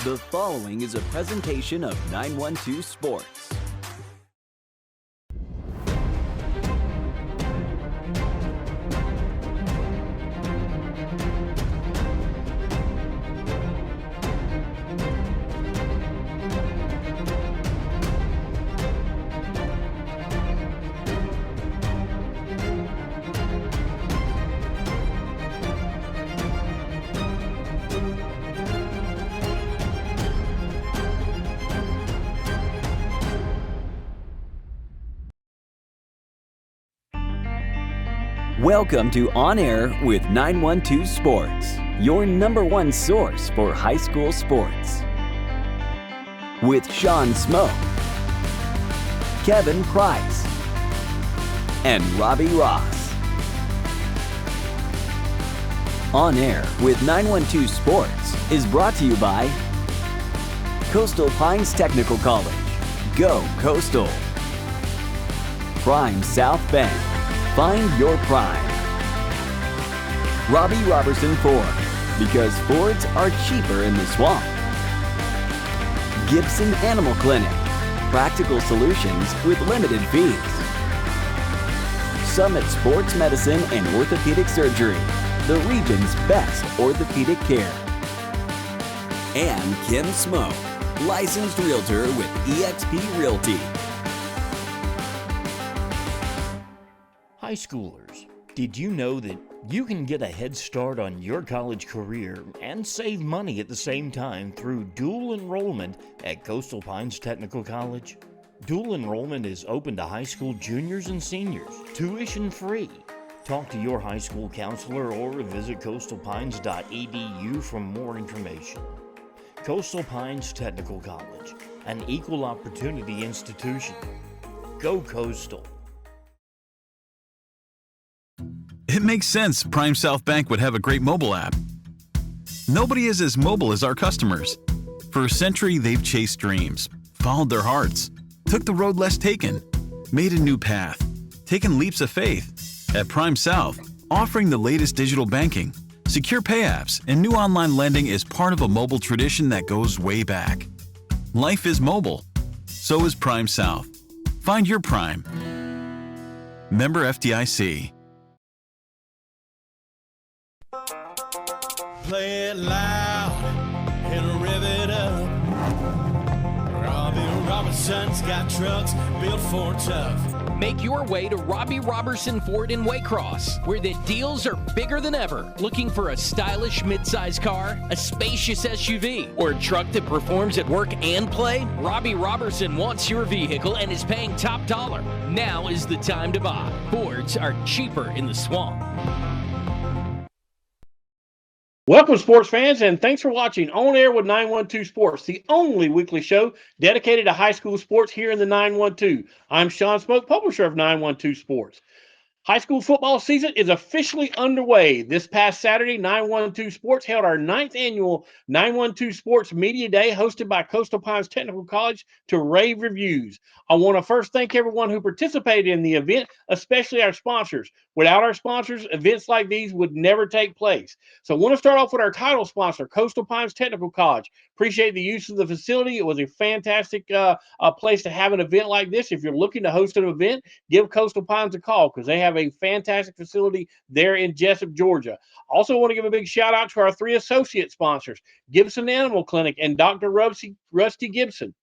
The following is a presentation of 912 Sports. Welcome to On Air with 912 Sports, your number one source for high school sports. With Sean Smoke, Kevin Price, and Robbie Ross. On Air with 912 Sports is brought to you by Coastal Pines Technical College. Go Coastal. Prime South Bank. Find your prime. Robbie Robertson Ford, because Fords are cheaper in the swamp. Gibson Animal Clinic, practical solutions with limited fees. Summit Sports Medicine and Orthopedic Surgery, the region's best orthopedic care. And Kim Smoke, licensed realtor with eXp Realty. High schoolers, did you know that you can get a head start on your college career and save money at the same time through dual enrollment at Coastal Pines Technical College? Dual enrollment is open to high school juniors and seniors, tuition free. Talk to your high school counselor or visit coastalpines.edu for more information. Coastal Pines Technical College, an equal opportunity institution. Go Coastal. It makes sense Prime South Bank would have a great mobile app. Nobody is as mobile as our customers. For a century, they've chased dreams, followed their hearts, took the road less taken, made a new path, taken leaps of faith. At Prime South, offering the latest digital banking, secure pay apps, and new online lending is part of a mobile tradition that goes way back. Life is mobile. So is Prime South. Find your Prime. Member FDIC. Play it loud and rev it up. Robbie Robinson's got trucks built for tough. Make your way to Robbie Robertson Ford in Waycross, where the deals are bigger than ever. Looking for a stylish midsize car, a spacious SUV, or a truck that performs at work and play? Robbie Robertson wants your vehicle and is paying top dollar. Now is the time to buy. Fords are cheaper in the swamp. Welcome, sports fans, and thanks for watching On Air with 912 Sports, the only weekly show dedicated to high school sports here in the 912. I'm Sean Smoke, publisher of 912 Sports. High school football season is officially underway. This past Saturday, 912 Sports held our 9th annual 912 Sports Media Day hosted by Coastal Pines Technical College to rave reviews. I want to first thank everyone who participated in the event, especially our sponsors. Without our sponsors, events like these would never take place. So I want to start off with our title sponsor, Coastal Pines Technical College. Appreciate the use of the facility. It was a fantastic place to have an event like this. If you're looking to host an event, give Coastal Pines a call because they have a fantastic facility there in Jessup, Georgia. Also want to give a big shout out to our 3 associate sponsors, Gibson Animal Clinic and Dr. Rusty Gibson,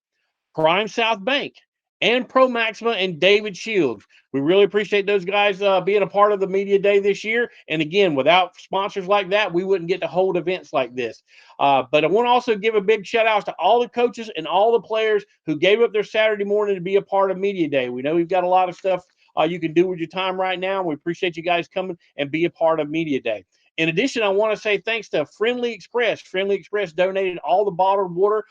Prime South Bank, and Pro Maxima and David Shields. We really appreciate those guys being a part of the media day this year. And again, without sponsors like that, we wouldn't get to hold events like this. But I want to also give a big shout out to all the coaches and all the players who gave up their Saturday morning to be a part of media day. We know we've got a lot of stuff you can do with your time right now. We appreciate you guys coming and be a part of media day. In addition, I want to say thanks to Friendly Express. Friendly Express donated all the bottled water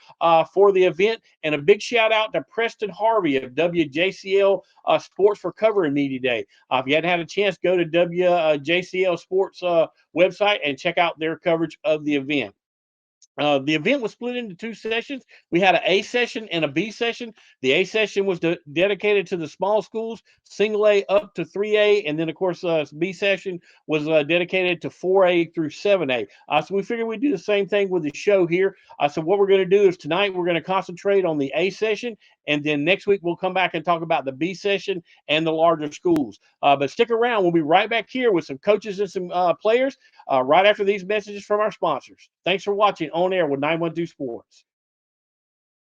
for the event. And a big shout out to Preston Harvey of WJCL Sports for covering Media Day. If you hadn't had a chance, go to WJCL Sports website and check out their coverage of the event. The event was split into two sessions. We had an A session and a B session. The A session was dedicated to the small schools, single A up to 3A, and then of course B session was dedicated to 4A through 7A. So we figured we'd do the same thing with the show here. So what we're going to do is tonight we're going to concentrate on the A session, and then next week we'll come back and talk about the B session and the larger schools. But stick around. We'll be right back here with some coaches and some players right after these messages from our sponsors. Thanks for watching On Air with 912 Sports.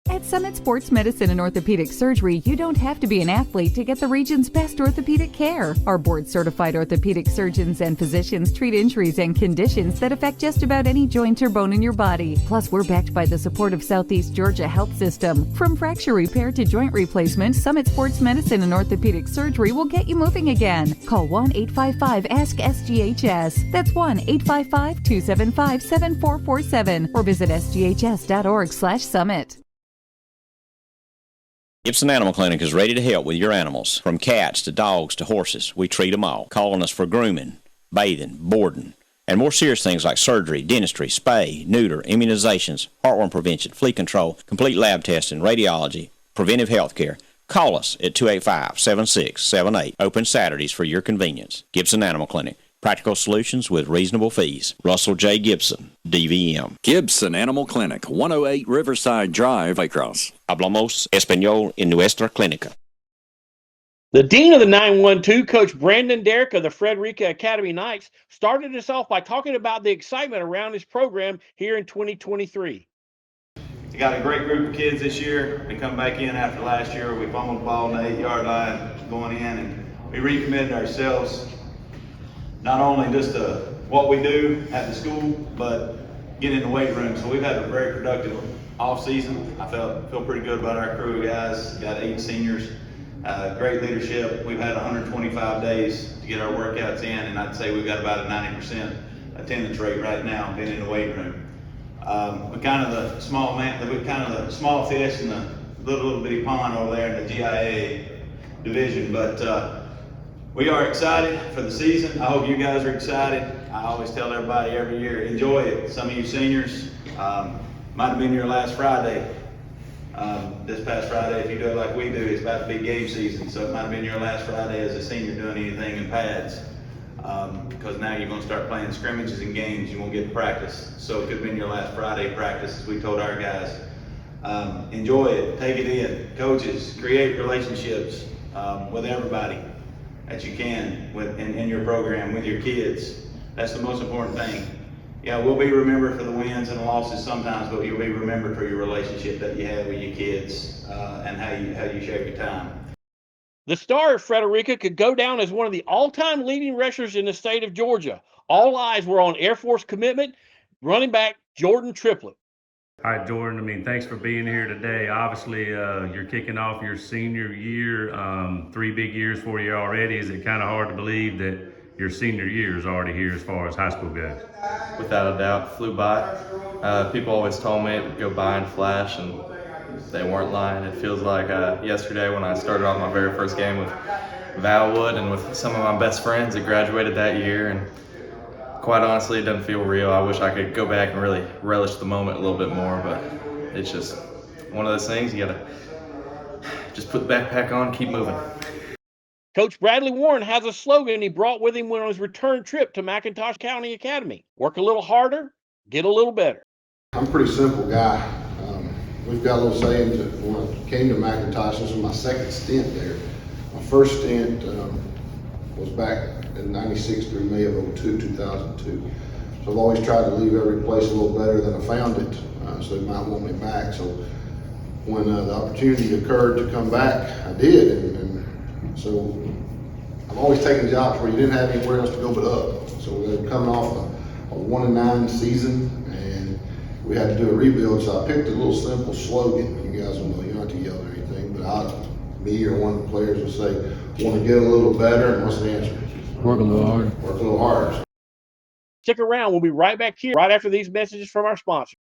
At Summit Sports Medicine and Orthopedic Surgery, you don't have to be an athlete to get the region's best orthopedic care. Our board-certified orthopedic surgeons and physicians treat injuries and conditions that affect just about any joint or bone in your body. Plus, we're backed by the support of Southeast Georgia Health System. From fracture repair to joint replacement, Summit Sports Medicine and Orthopedic Surgery will get you moving again. Call 1-855-ASK-SGHS. That's 1-855-275-7447 or visit sghs.org/summit. Gibson Animal Clinic is ready to help with your animals. From cats to dogs to horses, we treat them all. Call on us for grooming, bathing, boarding, and more serious things like surgery, dentistry, spay, neuter, immunizations, heartworm prevention, flea control, complete lab testing, radiology, preventive health care. Call us at 285-7678. Open Saturdays for your convenience. Gibson Animal Clinic. Practical solutions with reasonable fees. Russell J. Gibson, DVM. Gibson Animal Clinic, 108 Riverside Drive, Waycross. Hablamos español en nuestra clínica. The dean of the 912, Coach Brandon Derrick of the Frederica Academy Knights, started us off by talking about the excitement around his program here in 2023. We got a great group of kids this year. They come back in after last year. We fumbled the ball on the 8-yard line going in, and we recommitted ourselves not only just to what we do at the school, but get in the weight room. So we've had a very productive off season. I feel pretty good about our crew of guys. Got 8 seniors, great leadership. We've had 125 days to get our workouts in, and I'd say we've got about a 90% attendance rate right now being in the weight room. We're kind of the small fish in the little bitty pond over there in the GIA division, but we are excited for the season. I hope you guys are excited. I always tell everybody every year, enjoy it. Some of you seniors, might have been your last Friday. This past Friday, if you do it like we do, it's about to be game season, so it might have been your last Friday as a senior doing anything in pads. Because now you're going to start playing scrimmages and games, you won't get to practice. So it could have been your last Friday practice, as we told our guys. Enjoy it, take it in. Coaches, create relationships with everybody that you can in your program, with your kids. That's the most important thing. Yeah, we'll be remembered for the wins and the losses sometimes, but you'll be remembered for your relationship that you have with your kids and how you share your time. The star of Frederica could go down as one of the all-time leading rushers in the state of Georgia. All eyes were on Air Force commitment, running back Jordan Triplett. All right, Jordan, thanks for being here today. Obviously, you're kicking off your senior year, 3 big years for you already. Is it kind of hard to believe that your senior year is already here as far as high school goes? Without a doubt, flew by. People always told me it would go by in flash, and they weren't lying. It feels like yesterday when I started off my very first game with Valwood and with some of my best friends that graduated that year, and quite honestly, it doesn't feel real. I wish I could go back and really relish the moment a little bit more, but it's just one of those things. You gotta just put the backpack on, keep moving. Coach Bradley Warren has a slogan he brought with him on his return trip to McIntosh County Academy. Work a little harder, get a little better. I'm a pretty simple guy. We've got a little saying that when I came to McIntosh, this was my second stint there. My first stint was back in 96 through May of 2002. So I've always tried to leave every place a little better than I found it, so they might want me back. So when the opportunity occurred to come back, I did. And so I've always taken jobs where you didn't have anywhere else to go but up. So we were coming off a 1-9 season, and we had to do a rebuild. So I picked a little simple slogan. You guys don't know, you're not to yell or anything, but me or one of the players would say, want to get a little better, and what's the answer? Work a little harder. Work a little harder. Stick around. We'll be right back here right after these messages from our sponsor.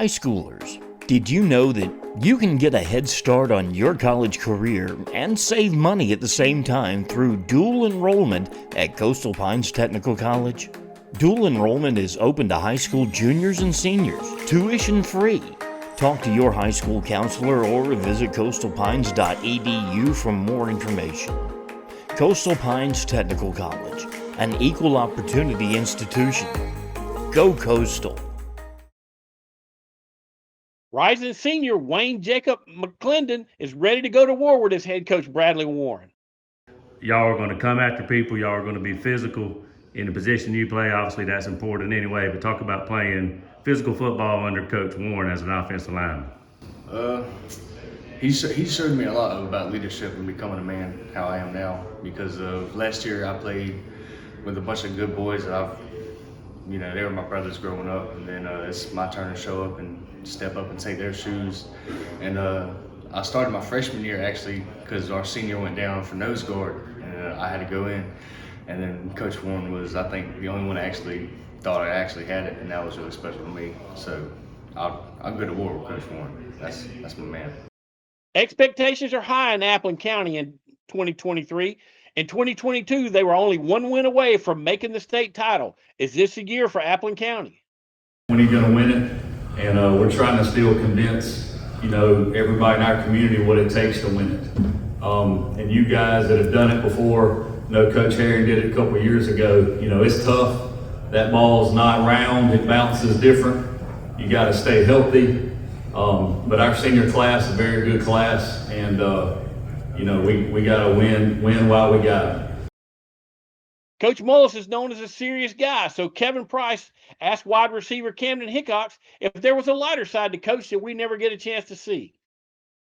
High schoolers, did you know that you can get a head start on your college career and save money at the same time through dual enrollment at Coastal Pines Technical College? Dual enrollment is open to high school juniors and seniors, tuition free. Talk to your high school counselor or visit coastalpines.edu for more information. Coastal Pines Technical College, an equal opportunity institution. Go Coastal. Rising senior Wayne Jacob McClendon is ready to go to war with his head coach Bradley Warren. Y'all are going to come after people. Y'all are going to be physical in the position you play. Obviously, that's important anyway, but talk about playing physical football under Coach Warren as an offensive lineman. He showed me a lot about leadership and becoming a man, how I am now. Because last year I played with a bunch of good boys that they were my brothers growing up, and then it's my turn to show up and step up and take their shoes. And I started my freshman year actually because our senior went down for nose guard, and I had to go in. And then Coach Warren was, I think, the only one that actually thought I actually had it, and that was really special to me. So I'll go to war with Coach Warren. That's my man. Expectations are high in Appleton County in 2023. In 2022, they were only one win away from making the state title. Is this a year for Appleton County? When he's going to win it, and we're trying to still convince, everybody in our community what it takes to win it. And you guys that have done it before, Coach Herring did it a couple of years ago. It's tough. That ball's not round. It bounces different. You got to stay healthy. But our senior class is a very good class, and we got to win while we got it. Coach Mullis is known as a serious guy, so Kevin Price asked wide receiver Camden Hickox if there was a lighter side to Coach that we never get a chance to see.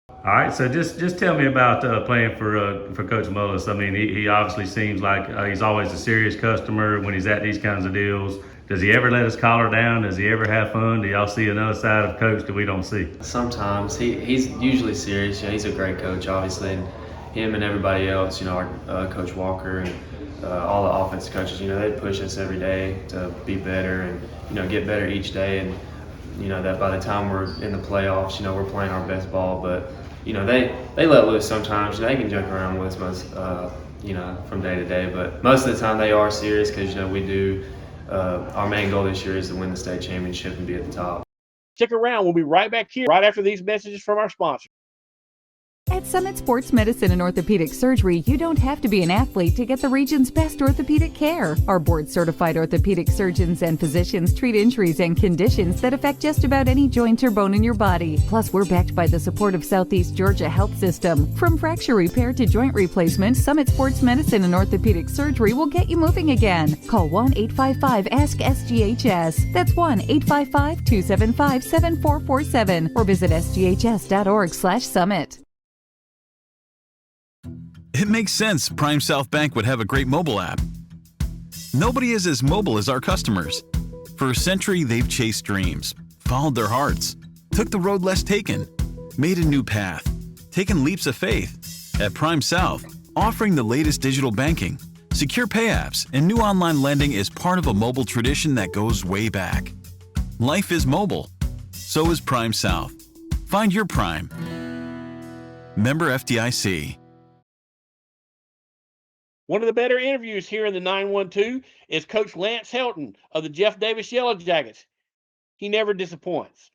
All right, so just tell me about playing for Coach Mullis. I mean, he obviously seems like he's always a serious customer when he's at these kinds of deals. Does he ever let his collar down? Does he ever have fun? Do y'all see another side of Coach that we don't see? Sometimes. He's usually serious. He's a great coach, obviously, and him and everybody else, our Coach Walker and all the offensive coaches, they push us every day to be better and, get better each day. And, that by the time we're in the playoffs, we're playing our best ball. But, they let loose sometimes. They can joke around with us, from day to day. But most of the time they are serious because, we do. Our main goal this year is to win the state championship and be at the top. Stick around. We'll be right back here right after these messages from our sponsor. At Summit Sports Medicine and Orthopedic Surgery, you don't have to be an athlete to get the region's best orthopedic care. Our board-certified orthopedic surgeons and physicians treat injuries and conditions that affect just about any joint or bone in your body. Plus, we're backed by the support of Southeast Georgia Health System. From fracture repair to joint replacement, Summit Sports Medicine and Orthopedic Surgery will get you moving again. Call 1-855-ASK-SGHS. That's 1-855-275-7447 or visit sghs.org/summit. It makes sense Prime South Bank would have a great mobile app. Nobody is as mobile as our customers. For a century, they've chased dreams, followed their hearts, took the road less taken, made a new path, taken leaps of faith. At Prime South, offering the latest digital banking, secure pay apps, and new online lending is part of a mobile tradition that goes way back. Life is mobile. So is Prime South. Find your Prime. Member FDIC. One of the better interviews here in the 912 is Coach Lance Helton of the Jeff Davis Yellow Jackets. He never disappoints.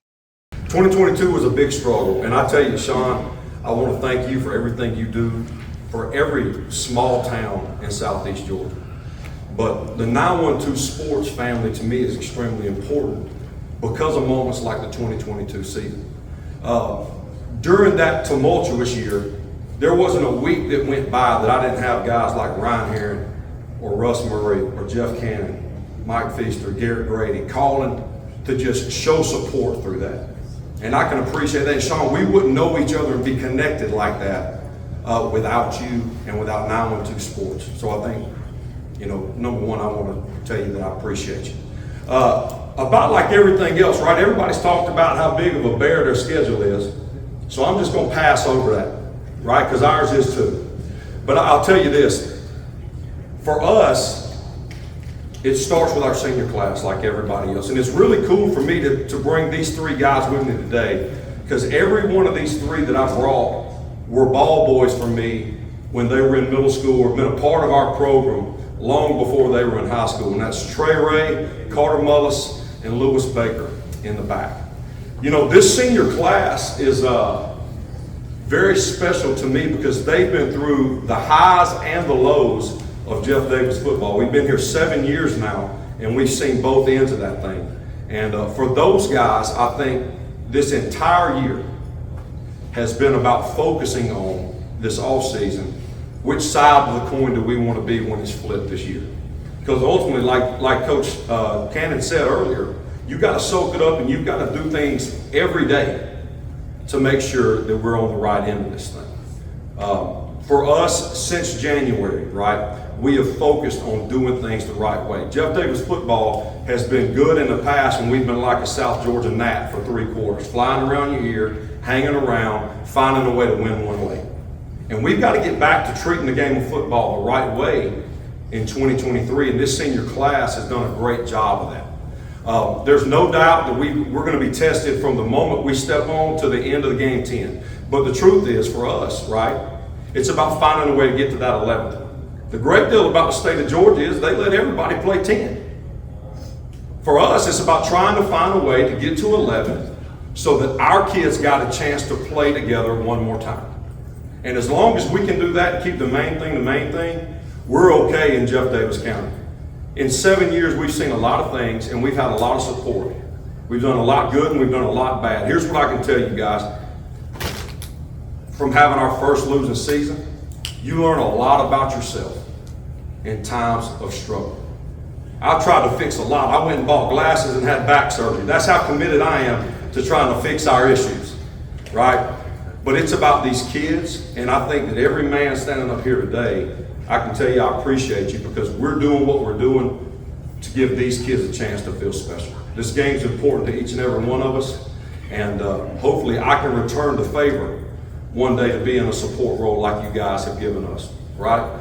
2022 was a big struggle, and I tell you, Sean, I want to thank you for everything you do for every small town in Southeast Georgia. But the 912 Sports family to me is extremely important because of moments like the 2022 season. During that tumultuous year, there wasn't a week that went by that I didn't have guys like Ryan Herring or Russ Murray or Jeff Cannon, Mike Feaster, Garrett Grady calling to just show support through that. And I can appreciate that. And Sean, we wouldn't know each other and be connected like that without you and without 912 Sports. So I think, number one, I want to tell you that I appreciate you. About like everything else, right? Everybody's talked about how big of a bear their schedule is. So I'm just going to pass over that. Right, because ours is too. But I'll tell you this, for us, it starts with our senior class like everybody else. And it's really cool for me to bring these three guys with me today, because every one of these three that I brought were ball boys for me when they were in middle school, or been a part of our program long before they were in high school. And that's Trey Ray, Carter Mullis, and Lewis Baker in the back. You know, this senior class is very special to me because they've been through the highs and the lows of Jeff Davis football. We've been here 7 years now, and we've seen both ends of that thing. And for those guys, I think this entire year has been about focusing on this off season. Which side of the coin do we want to be when it's flipped this year? Because ultimately, like Coach Cannon said earlier, you've got to soak it up and you've got to do things every day to make sure that we're on the right end of this thing. For us, since January, right, we have focused on doing things the right way. Jeff Davis football has been good in the past when we've been like a South Georgia gnat for 3 quarters, flying around your ear, hanging around, finding a way to win one way. And we've got to get back to treating the game of football the right way in 2023, and this senior class has done a great job of that. There's no doubt that we're going to be tested from the moment we step on to the end of the game 10. But the truth is, for us, right, it's about finding a way to get to that 11th. The great deal about the state of Georgia is they let everybody play 10. For us, it's about trying to find a way to get to 11 so that our kids got a chance to play together one more time. And as long as we can do that and keep the main thing, we're okay in Jeff Davis County. In 7 years, we've seen a lot of things and we've had a lot of support. We've done a lot good and we've done a lot bad. Here's what I can tell you guys. From having our first losing season, you learn a lot about yourself in times of struggle. I've tried to fix a lot. I went and bought glasses and had back surgery. That's how committed I am to trying to fix our issues, right? But it's about these kids, and I think that every man standing up here today, I can tell you I appreciate you because we're doing what we're doing to give these kids a chance to feel special. This game's important to each and every one of us, and hopefully I can return the favor one day to be in a support role like you guys have given us, right?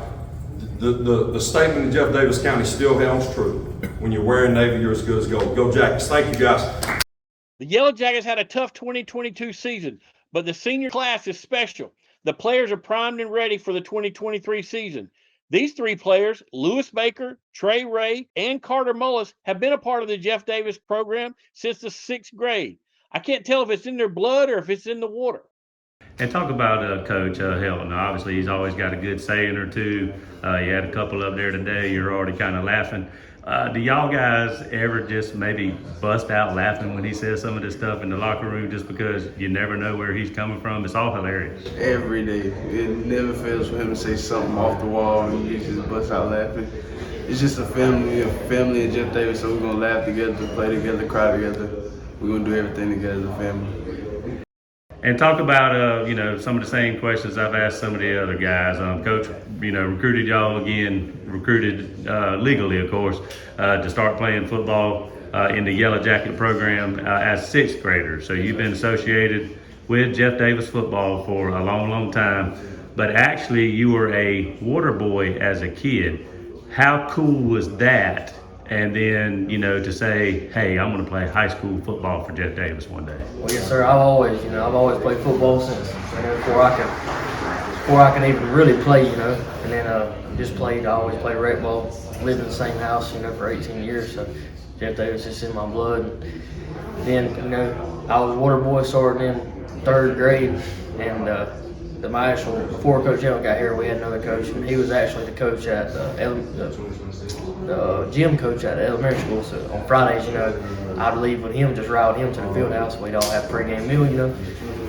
The statement in Jeff Davis County still holds true. When you're wearing Navy, you're as good as gold. Go Jackets. Thank you, guys. The Yellow Jackets had a tough 2022 season, but the senior class is special. The players are primed and ready for the 2023 season. These three players, Lewis Baker, Trey Ray, and Carter Mullis, have been a part of the Jeff Davis program since the 6th grade. I can't tell if it's in their blood or if it's in the water. And talk about Coach Helton. Obviously, he's always got a good saying or two. You had a couple up there today. You're already kind of laughing. Do y'all guys ever just maybe bust out laughing when he says some of this stuff in the locker room just because you never know where he's coming from? It's all hilarious. Every day. It never fails for him to say something off the wall and you just bust out laughing. It's just a family and Jeff Davis, so we're going to laugh together, play together, cry together. We're going to do everything together as a family. And talk about, some of the same questions I've asked some of the other guys. Coach, recruited y'all again, legally, of course, to start playing football in the Yellow Jacket program as 6th graders. So you've been associated with Jeff Davis football for a long, long time. But actually, you were a water boy as a kid. How cool was that? And then, to say, hey, I'm going to play high school football for Jeff Davis one day. Well, yes, sir. I've always played football since before I can even really play, And then I always played rec ball. Lived in the same house, for 18 years. So Jeff Davis is in my blood. Then, I was water boy starting in 3rd grade, and before Coach Helton got here, we had another coach, and he was actually the coach at the gym coach at the elementary school. So on Fridays, I'd leave with him, just ride with him to the field house. We'd all have pregame meal,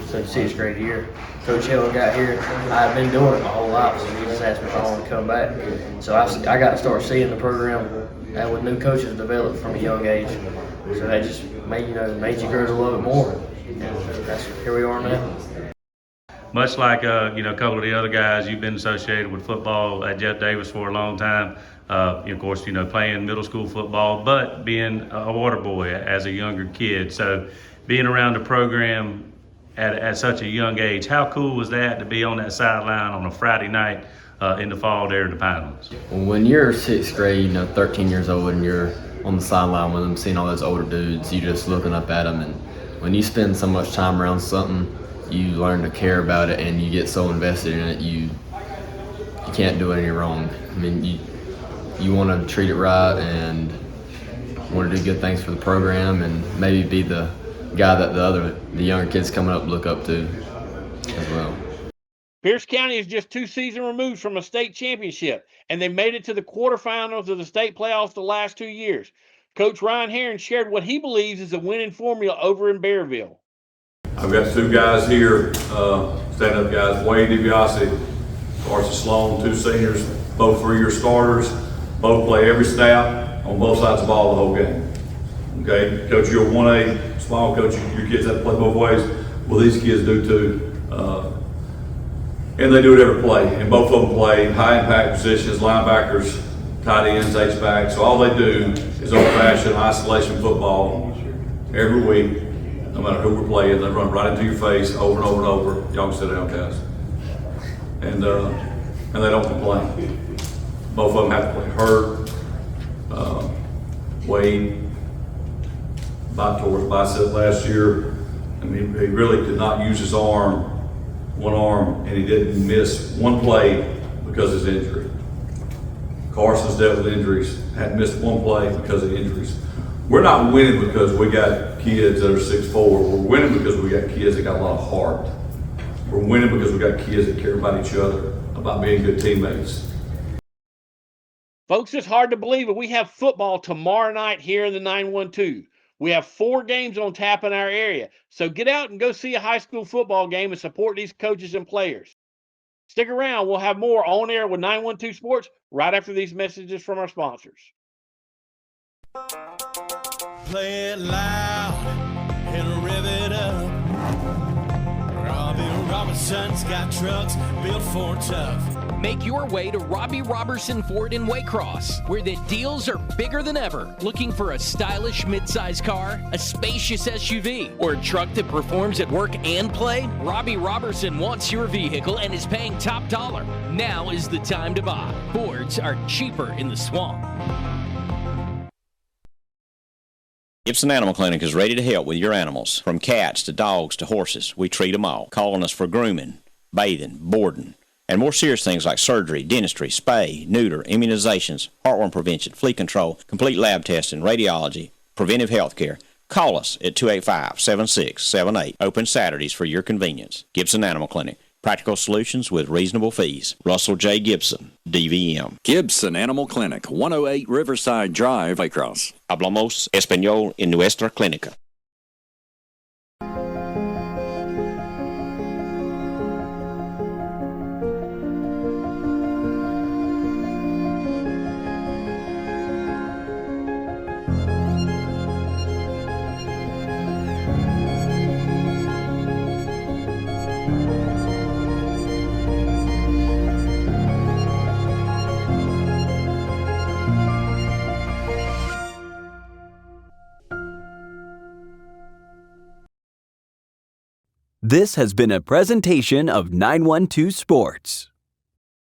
So 6th grade year, Coach Helton got here. I had been doing it my whole life, so he just asked me if I wanted to come back. So I got to start seeing the program that with new coaches developed from a young age. So that just made you grow to love it more. And here we are now. Much like a couple of the other guys, you've been associated with football at Jeff Davis for a long time. Of course, playing middle school football, but being a water boy as a younger kid. So being around the program at such a young age, how cool was that to be on that sideline on a Friday night in the fall there in the Pinelands. When you're sixth grade, 13 years old, and you're on the sideline with them, seeing all those older dudes, you just looking up at them, and when you spend so much time around something, you learn to care about it, and you get so invested in it, you can't do any wrong. I mean, you want to treat it right and want to do good things for the program, and maybe be the guy that the younger kids coming up look up to as well. Pierce County is just 2 seasons removed from a state championship, and they made it to the quarterfinals of the state playoffs the last 2 years. Coach Ryan Herron shared what he believes is a winning formula over in Bearville. I've got 2 guys here, stand-up guys, Wade DiBiase, Carson Sloan, 2 seniors, both 3-year starters, both play every snap on both sides of the ball the whole game. Okay, coach, you're a 1A small coach, your kids have to play both ways. Well, these kids do too. And they do it every play, and both of them play high-impact positions, linebackers, tight ends, H-backs. So all they do is old-fashioned isolation football every week, no matter who we're playing. They run right into your face over and over and over. Y'all can sit down, guys. And they don't complain. Both of them have to play hurt. Wade tore his bicep last year. I mean, he really could not use his arm, one arm, and he didn't miss one play because of his injury. Carson's dealt with injuries, hadn't missed one play because of injuries. We're not winning because we got kids that are 6'4". We're winning because we got kids that got a lot of heart. We're winning because we got kids that care about each other, about being good teammates. Folks, it's hard to believe, but we have football tomorrow night here in the 912. We have 4 games on tap in our area, so get out and go see a high school football game and support these coaches and players. Stick around. We'll have more On Air with 912 Sports right after these messages from our sponsors. Play it loud and rev it up. Robbie Robinson's got trucks built for tough. Make your way to Robbie Robertson Ford in Waycross, where the deals are bigger than ever. Looking for a stylish midsize car, a spacious SUV, or a truck that performs at work and play? Robbie Robertson wants your vehicle and is paying top dollar. Now is the time to buy. Fords are cheaper in the swamp. Gibson Animal Clinic is ready to help with your animals. From cats to dogs to horses, we treat them all. Call on us for grooming, bathing, boarding, and more serious things like surgery, dentistry, spay, neuter, immunizations, heartworm prevention, flea control, complete lab testing, radiology, preventive health care. Call us at 285-7678. Open Saturdays for your convenience. Gibson Animal Clinic. Practical solutions with reasonable fees. Russell J. Gibson, DVM. Gibson Animal Clinic, 108 Riverside Drive, Waycross. Hablamos español en nuestra clínica. This has been a presentation of 912 Sports.